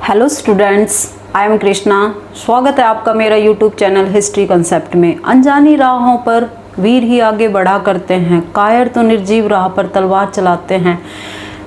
Hello students, I am Krishna. स्वागत है आपका मेरा यूट्यूब चैनल हिस्ट्री कंसेप्ट में। अनजानी राहों पर वीर ही आगे बढ़ा करते हैं, कायर तो निर्जीव राह पर तलवार चलाते हैं।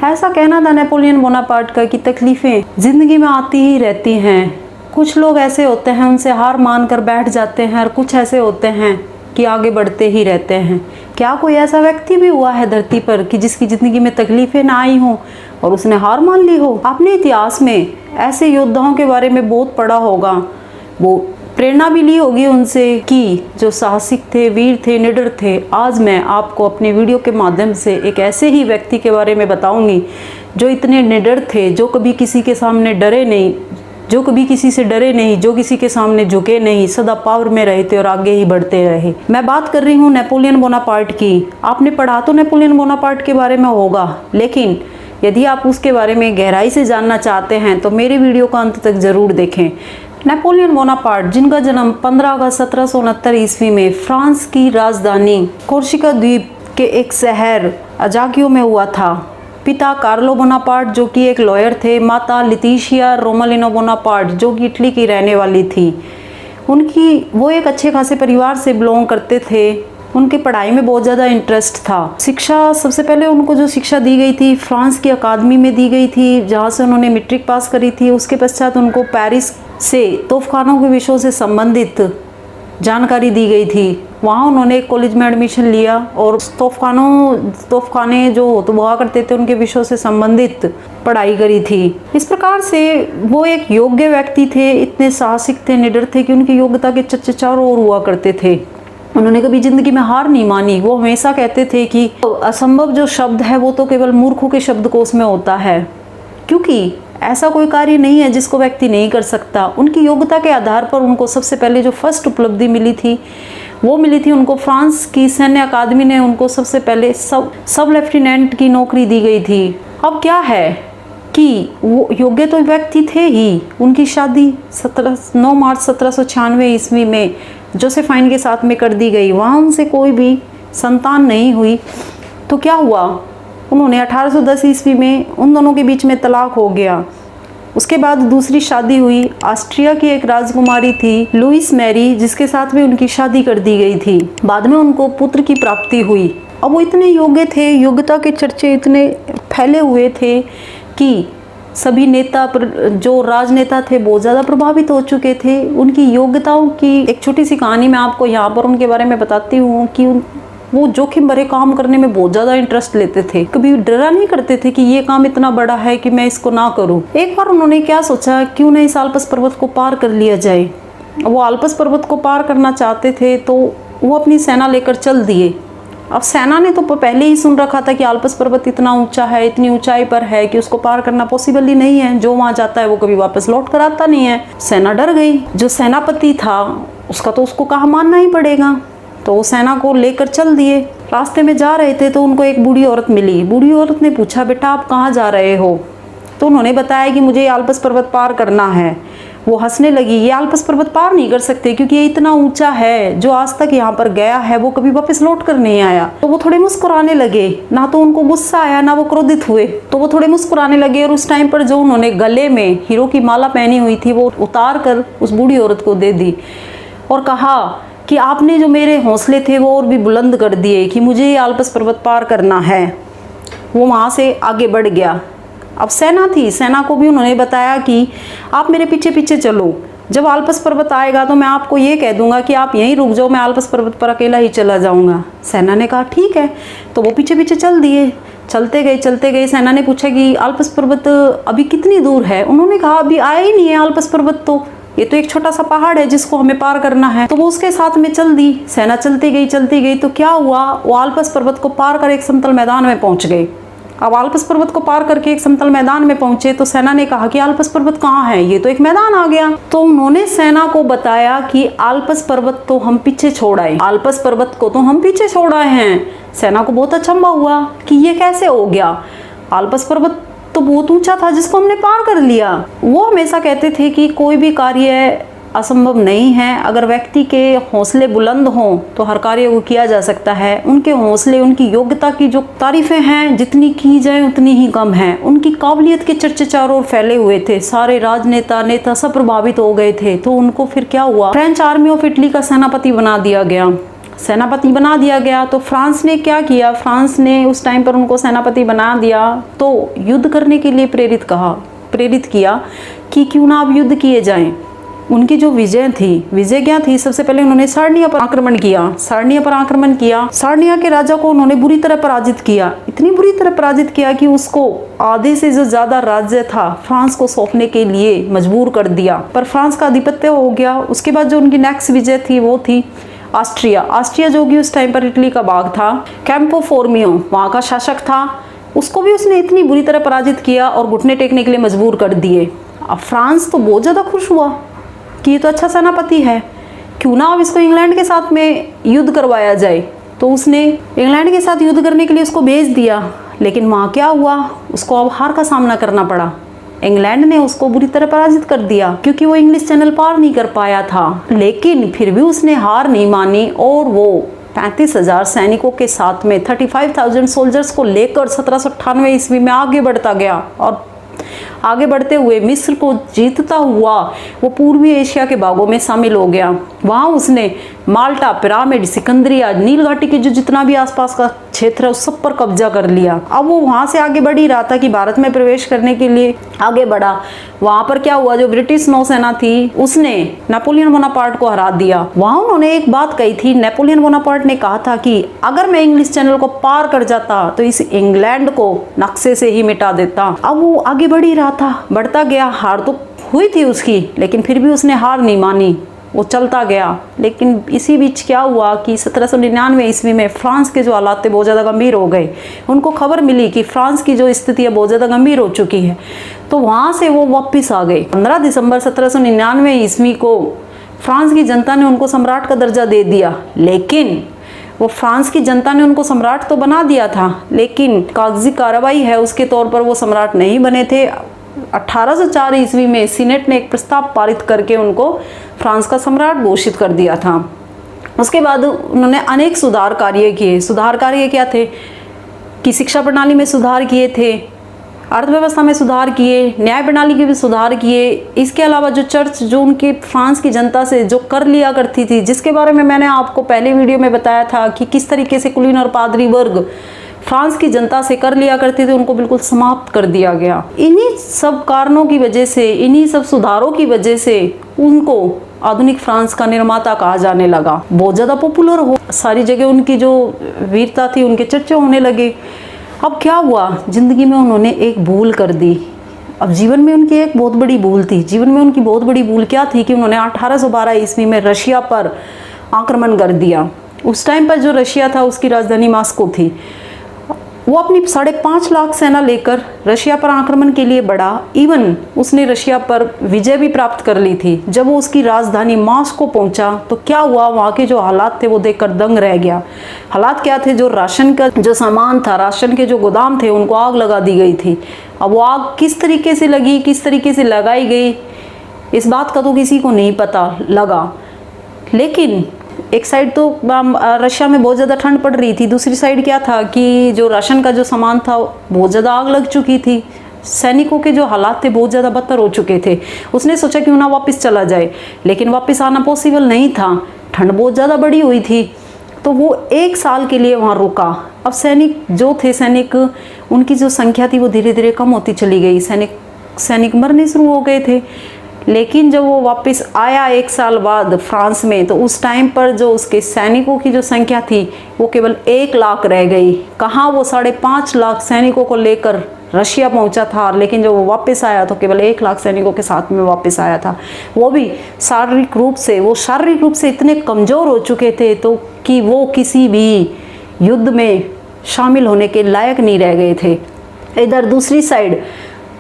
ऐसा कहना था नेपोलियन बोनापार्ट का कि तकलीफ़ें ज़िंदगी में आती ही रहती हैं। कुछ लोग ऐसे होते हैं उनसे हार मान कर बैठ जाते हैं और कुछ ऐसे होते हैं कि आगे बढ़ते ही रहते हैं। क्या कोई ऐसा व्यक्ति भी हुआ है धरती पर कि जिसकी ज़िंदगी में तकलीफ़ें ना आई हों और उसने हार मान ली हो? आपने इतिहास में ऐसे योद्धाओं के बारे में बहुत पढ़ा होगा, वो प्रेरणा भी ली होगी उनसे कि जो साहसिक थे, वीर थे, निडर थे। आज मैं आपको अपने वीडियो के माध्यम से एक ऐसे ही व्यक्ति के बारे में बताऊंगी जो इतने निडर थे, जो कभी किसी के सामने डरे नहीं, जो कभी किसी से डरे नहीं, जो किसी के सामने झुके नहीं, सदा पावर में रहे थे और आगे ही बढ़ते रहे। मैं बात कर रही हूँ नेपोलियन बोनापार्ट की। आपने पढ़ा तो नेपोलियन बोनापार्ट के बारे में होगा, लेकिन यदि आप उसके बारे में गहराई से जानना चाहते हैं तो मेरे वीडियो का अंत तक जरूर देखें। नेपोलियन बोनापार्ट, जिनका जन्म 15 अगस्त 1769 ईस्वी में फ्रांस की राजधानी कोर्सिका द्वीप के एक शहर अजाकियो में हुआ था। पिता कार्लो बोनापार्ट जो कि एक लॉयर थे, माता लितिशिया रोमालिनो बोनापार्ट जो कि इटली की रहने वाली थी। वो एक अच्छे खासे परिवार से बिलोंग करते थे। उनकी पढ़ाई में बहुत ज़्यादा इंटरेस्ट था। शिक्षा, सबसे पहले उनको जो शिक्षा दी गई थी फ्रांस की अकादमी में दी गई थी, जहाँ से उन्होंने मैट्रिक पास करी थी। उसके पश्चात उनको पेरिस से तोपखानों के विषयों से संबंधित जानकारी दी गई थी। वहाँ उन्होंने एक कॉलेज में एडमिशन लिया और तोपखाने जो हुआ करते थे उनके विषयों से संबंधित पढ़ाई करी थी। इस प्रकार से वो एक योग्य व्यक्ति थे, इतने साहसिक थे, निडर थे कि उनकी योग्यता के चर्चे चारों ओर हुआ करते थे। उन्होंने कभी जिंदगी में हार नहीं मानी। वो हमेशा कहते थे कि असंभव जो शब्द है वो तो केवल मूर्खों के शब्दकोश में होता है, क्योंकि ऐसा कोई कार्य नहीं है जिसको व्यक्ति नहीं कर सकता। उनकी योग्यता के आधार पर उनको सबसे पहले जो फर्स्ट उपलब्धि मिली थी वो मिली थी उनको फ्रांस की सैन्य अकादमी ने उनको सबसे पहले सब लेफ्टिनेंट की नौकरी दी गई थी। अब क्या है कि वो योग्य तो व्यक्ति थे ही। उनकी शादी 9 मार्च 1796 ईस्वी में जोसेफाइन के साथ में कर दी गई। वहाँ उनसे कोई भी संतान नहीं हुई। तो क्या हुआ, उन्होंने 1810 ईस्वी में उन दोनों के बीच में तलाक हो गया। उसके बाद दूसरी शादी हुई। ऑस्ट्रिया की एक राजकुमारी थी लुइस मैरी, जिसके साथ भी उनकी शादी कर दी गई थी। बाद में उनको पुत्र की प्राप्ति हुई। अब वो इतने योग्य थे, योग्यता के चर्चे इतने फैले हुए थे कि सभी नेता जो राजनेता थे बहुत ज़्यादा प्रभावित हो चुके थे उनकी योग्यताओं की। एक छोटी सी कहानी मैं आपको यहाँ पर उनके बारे में बताती हूँ कि वो जोखिम भरे काम करने में बहुत ज़्यादा इंटरेस्ट लेते थे। कभी डरा नहीं करते थे कि ये काम इतना बड़ा है कि मैं इसको ना करूँ। एक बार उन्होंने क्या सोचा, क्यों ना इस आल्प्स पर्वत को पार कर लिया जाए। वो आल्प्स पर्वत को पार करना चाहते थे तो वो अपनी सेना लेकर चल दिए। अब सेना ने तो पहले ही सुन रखा था कि आल्प्स पर्वत इतना ऊंचा है, इतनी ऊंचाई पर है कि उसको पार करना पॉसिबल ही नहीं है। जो वहां जाता है वो कभी वापस लौट कर आता नहीं है। सेना डर गई। जो सेनापति था उसका तो उसको कहा मानना ही पड़ेगा, तो वो सेना को लेकर चल दिए। रास्ते में जा रहे थे तो उनको एक बूढ़ी औरत मिली। बूढ़ी औरत ने पूछा, बेटा आप कहाँ जा रहे हो? तो उन्होंने बताया कि मुझे आल्प्स पर्वत पार करना है। वो हंसने लगी, ये आल्प्स पर्वत पार नहीं कर सकते क्योंकि ये इतना ऊंचा है, जो आज तक यहाँ पर गया है वो कभी वापस लौट कर नहीं आया। तो वो थोड़े मुस्कुराने लगे। ना तो उनको गुस्सा आया ना वो क्रोधित हुए, तो वो थोड़े मुस्कुराने लगे। और उस टाइम पर जो उन्होंने गले में हीरो की माला पहनी हुई थी वो उतार कर उस बूढ़ी औरत को दे दी और कहा कि आपने जो मेरे हौसले थे वो और भी बुलंद कर दिए कि मुझे आल्प्स पर्वत पार करना है। वो वहाँ से आगे बढ़ गया। अब सेना थी, सेना को भी उन्होंने बताया कि आप मेरे पीछे पीछे चलो, जब आल्प्स पर्वत आएगा तो मैं आपको ये कह दूंगा कि आप यहीं रुक जाओ, मैं आल्प्स पर्वत पर अकेला ही चला जाऊंगा। सेना ने कहा ठीक है। तो वो पीछे पीछे चल दिए। चलते गए। सेना ने पूछा कि आल्प्स पर्वत अभी कितनी दूर है? उन्होंने कहा अभी आया ही नहीं है आल्प्स पर्वत, तो ये तो एक छोटा सा पहाड़ है जिसको हमें पार करना है। तो वो उसके साथ में चल दी। सेना चलती गई। तो क्या हुआ, वो आल्प्स पर्वत को पार कर एक समतल मैदान में पहुंच गए। अब आल्प्स पर्वत को पार करके एक समतल मैदान में पहुंचे तो सेना ने कहा कि आल्प्स पर्वत कहाँ है? ये तो एक मैदान आ गया। तो उन्होंने सेना को बताया कि आल्प्स पर्वत तो हम पीछे छोड़ आए, आल्प्स पर्वत को तो हम पीछे छोड़ आए हैं। सेना को बहुत अचंभा हुआ कि ये कैसे हो गया, आल्प्स पर्वत तो बहुत ऊंचा था जिसको हमने पार कर लिया। वो हमेशा कहते थे कि कोई भी कार्य असंभव नहीं है। अगर व्यक्ति के हौसले बुलंद हों तो हर कार्य को किया जा सकता है। उनके हौसले, उनकी योग्यता की जो तारीफें हैं जितनी की जाए उतनी ही कम है। उनकी काबिलियत के चर्चे चारों ओर फैले हुए थे। सारे राजनेता, नेता सब प्रभावित हो गए थे। तो उनको फिर क्या हुआ, फ्रेंच आर्मी ऑफ इटली का सेनापति बना दिया गया। सेनापति बना दिया गया तो फ्रांस ने क्या किया, फ्रांस ने उस टाइम पर उनको सेनापति बना दिया तो युद्ध करने के लिए प्रेरित किया कि क्यों ना अब युद्ध किए जाएं। उनकी जो विजय क्या थी, सबसे पहले उन्होंने सार्डिनिया पर आक्रमण किया। सार्डिनिया के राजा को उन्होंने बुरी तरह पराजित किया, इतनी बुरी तरह पराजित किया कि उसको आधे से जो ज्यादा राज्य था फ्रांस को सौंपने के लिए मजबूर कर दिया। पर फ्रांस का आधिपत्य हो गया। उसके बाद जो उनकी नेक्स्ट विजय थी वो थी ऑस्ट्रिया जो कि उस टाइम पर इटली का भाग था। कैंपो फोर्मियो वहाँ का शासक था, उसको भी उसने इतनी बुरी तरह पराजित किया और घुटने टेकने के लिए मजबूर कर दिए। अब फ्रांस तो बहुत ज़्यादा खुश हुआ कि ये तो अच्छा सेनापति है, क्यों ना अब इसको इंग्लैंड के साथ में युद्ध करवाया जाए। तो उसने इंग्लैंड के साथ युद्ध करने के लिए उसको भेज दिया। लेकिन वहाँ क्या हुआ, उसको अब हार का सामना करना पड़ा। इंग्लैंड ने उसको बुरी तरह पराजित कर दिया क्योंकि वो इंग्लिश चैनल पार नहीं कर पाया था। लेकिन फिर भी उसने हार नहीं मानी और वो 35,000 सैनिकों के साथ में 35,000 सोल्जर्स को लेकर 1798 ईस्वी में आगे बढ़ता गया और आगे बढ़ते हुए मिस्र को जीतता हुआ वो पूर्वी एशिया के भागों में शामिल हो गया। वहाँ उसने माल्टा, पिरामिड, सिकंदरिया, नील घाटी के जो जितना भी आसपास का क्षेत्र है उस सब पर कब्जा कर लिया। अब वो वहाँ से आगे बढ़ ही रहा था कि भारत में प्रवेश करने के लिए आगे बढ़ा। वहाँ पर क्या हुआ, जो ब्रिटिश नौसेना थी उसने नेपोलियन बोनापार्ट को हरा दिया। वहाँ उन्होंने एक बात कही थी, नेपोलियन बोनापार्ट ने कहा था कि अगर मैं इंग्लिश चैनल को पार कर जाता तो इस इंग्लैंड को नक्शे से ही मिटा देता। अब वो आगे बढ़ ही रहा था, बढ़ता गया। हार तो हुई थी उसकी, लेकिन फिर भी उसने हार नहीं मानी, वो चलता गया। लेकिन इसी बीच क्या हुआ कि 1799 ईस्वी में फ्रांस के जो हालात थे बहुत ज़्यादा गंभीर हो गए। उनको खबर मिली कि फ्रांस की जो स्थिति है बहुत ज़्यादा गंभीर हो चुकी है। तो वहाँ से वो वापस आ गए। 15 दिसंबर 1799 ईस्वी को फ्रांस की जनता ने उनको सम्राट का दर्जा दे दिया। लेकिन वो फ्रांस की जनता ने उनको सम्राट तो बना दिया था, लेकिन कागजी कार्रवाई है उसके तौर पर वो सम्राट नहीं बने थे। 1804 ईस्वी में सीनेट ने एक प्रस्ताव पारित करके उनको फ्रांस का सम्राट घोषित कर दिया था। उसके बाद उन्होंने अनेक सुधार कार्य किए। सुधार कार्य क्या थे कि शिक्षा प्रणाली में सुधार किए थे, अर्थव्यवस्था में सुधार किए, न्याय प्रणाली के भी सुधार किए। इसके अलावा जो चर्च, जो उनकी फ्रांस की जनता से जो कर लिया करती थी, जिसके बारे में मैंने आपको पहले वीडियो में बताया था कि किस तरीके से कुलीन और पादरी वर्ग फ्रांस की जनता से कर लिया करते थे, उनको बिल्कुल समाप्त कर दिया गया। इन्हीं सब कारणों की वजह से, इन्हीं सब सुधारों की वजह से उनको आधुनिक फ्रांस का निर्माता कहा जाने लगा। बहुत ज़्यादा पॉपुलर हो, सारी जगह उनकी जो वीरता थी उनके चर्चे होने लगे। अब क्या हुआ, जिंदगी में उन्होंने एक भूल कर दी। अब जीवन में उनकी एक बहुत बड़ी भूल थी। जीवन में उनकी बहुत बड़ी भूल क्या थी कि उन्होंने 1812 ईस्वी में रशिया पर आक्रमण कर दिया। उस टाइम पर जो रशिया था उसकी राजधानी मॉस्को थी। वो अपनी 5.5 लाख सेना लेकर रशिया पर आक्रमण के लिए बढ़ा। इवन उसने रशिया पर विजय भी प्राप्त कर ली थी। जब वो उसकी राजधानी मॉस्को पहुंचा तो क्या हुआ, वहाँ के जो हालात थे वो देखकर दंग रह गया। हालात क्या थे, जो राशन का जो सामान था, राशन के जो गोदाम थे, उनको आग लगा दी गई थी। अब वो आग किस तरीके से लगी, किस तरीके से लगाई गई, इस बात का तो किसी को नहीं पता लगा। लेकिन एक साइड तो रशिया में बहुत ज़्यादा ठंड पड़ रही थी, दूसरी साइड क्या था कि जो राशन का जो सामान था बहुत ज़्यादा आग लग चुकी थी। सैनिकों के जो हालात थे बहुत ज़्यादा बदतर हो चुके थे। उसने सोचा क्यों ना वापस चला जाए, लेकिन वापस आना पॉसिबल नहीं था, ठंड बहुत ज़्यादा बढ़ी हुई थी। तो वो 1 साल के लिए वहाँ रुका। अब सैनिक उनकी जो संख्या थी वो धीरे धीरे कम होती चली गई। सैनिक मरने शुरू हो गए थे। लेकिन जब वो वापस आया 1 साल बाद फ्रांस में, तो उस टाइम पर जो उसके सैनिकों की जो संख्या थी वो केवल 1 लाख रह गई। कहाँ वो 5.5 लाख सैनिकों को लेकर रशिया पहुंचा था, लेकिन जब वो वापस आया तो केवल 1 लाख सैनिकों के साथ में वापस आया था। वो भी शारीरिक रूप से इतने कमज़ोर हो चुके थे तो कि वो किसी भी युद्ध में शामिल होने के लायक नहीं रह गए थे। इधर दूसरी साइड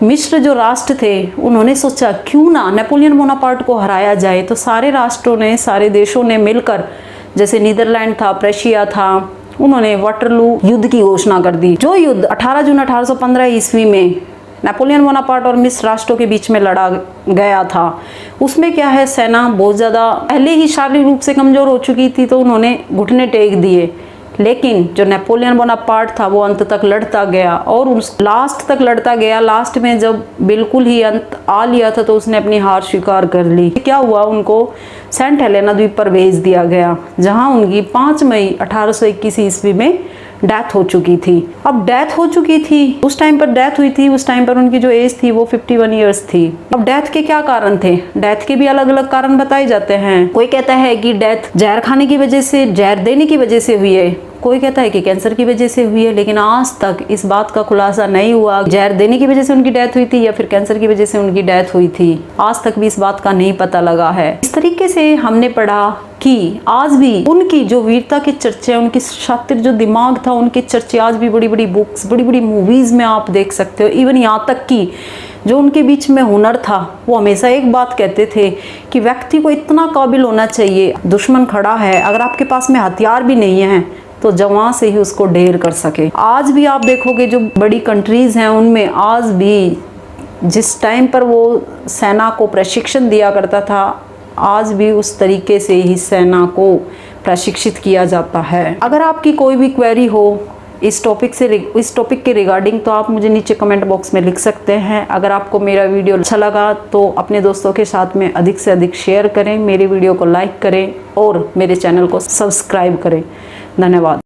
मिस्र जो राष्ट्र थे, उन्होंने सोचा क्यों ना नेपोलियन बोनापार्ट को हराया जाए। तो सारे देशों ने मिलकर, जैसे नीदरलैंड था, प्रेशिया था, उन्होंने वाटरलू युद्ध की घोषणा कर दी। जो युद्ध 18 जून 1815 ईस्वी में नेपोलियन बोनापार्ट और मिस्र राष्ट्रों के बीच में लड़ा गया था। उसमें क्या है, सेना बहुत ज़्यादा पहले ही शारीरिक रूप से कमज़ोर हो चुकी थी, तो उन्होंने घुटने टेक दिए। लेकिन जो नेपोलियन बोनापार्ट था वो अंत तक लड़ता गया और उस लास्ट तक लड़ता गया। लास्ट में जब बिल्कुल ही अंत आ लिया था तो उसने अपनी हार स्वीकार कर ली। क्या हुआ, उनको सेंट हेलेना द्वीप पर भेज दिया गया, जहां उनकी 5 मई 1821 ईस्वी में डेथ हो चुकी थी। अब डेथ हो चुकी थी, उस टाइम पर डेथ हुई थी, उस टाइम पर उनकी जो एज थी वो 51 ईयर्स थी। अब डेथ के क्या कारण थे? डेथ के भी अलग अलग कारण बताए जाते हैं। कोई कहता है कि डेथ जहर खाने की वजह से, जहर देने की वजह से हुई है, कोई कहता है कि कैंसर की वजह से हुई है, लेकिन आज तक इस बात का खुलासा नहीं हुआ जहर देने की वजह से उनकी डेथ हुई थी या फिर कैंसर की वजह से उनकी डेथ हुई थी। आज तक भी इस बात का नहीं पता लगा है। इस तरीके से हमने पढ़ा कि आज भी उनकी जो वीरता के चर्चे, उनकी शातिर जो दिमाग था, उनके चर्चे आज भी बड़ी बड़ी बुक्स, बड़ी बड़ी मूवीज में आप देख सकते हो। इवन यहाँ तक कि जो उनके बीच में हुनर था, वो हमेशा एक बात कहते थे कि व्यक्ति को इतना काबिल होना चाहिए, दुश्मन खड़ा है, अगर आपके पास में हथियार भी नहीं है तो जवां से ही उसको ढेर कर सके। आज भी आप देखोगे जो बड़ी कंट्रीज हैं उनमें आज भी जिस टाइम पर वो सेना को प्रशिक्षण दिया करता था, आज भी उस तरीके से ही सेना को प्रशिक्षित किया जाता है। अगर आपकी कोई भी क्वेरी हो इस टॉपिक के रिगार्डिंग तो आप मुझे नीचे कमेंट बॉक्स में लिख सकते हैं। अगर आपको मेरा वीडियो अच्छा लगा तो अपने दोस्तों के साथ में अधिक से अधिक शेयर करें, मेरे वीडियो को लाइक करें और मेरे चैनल को सब्सक्राइब करें। धन्यवाद।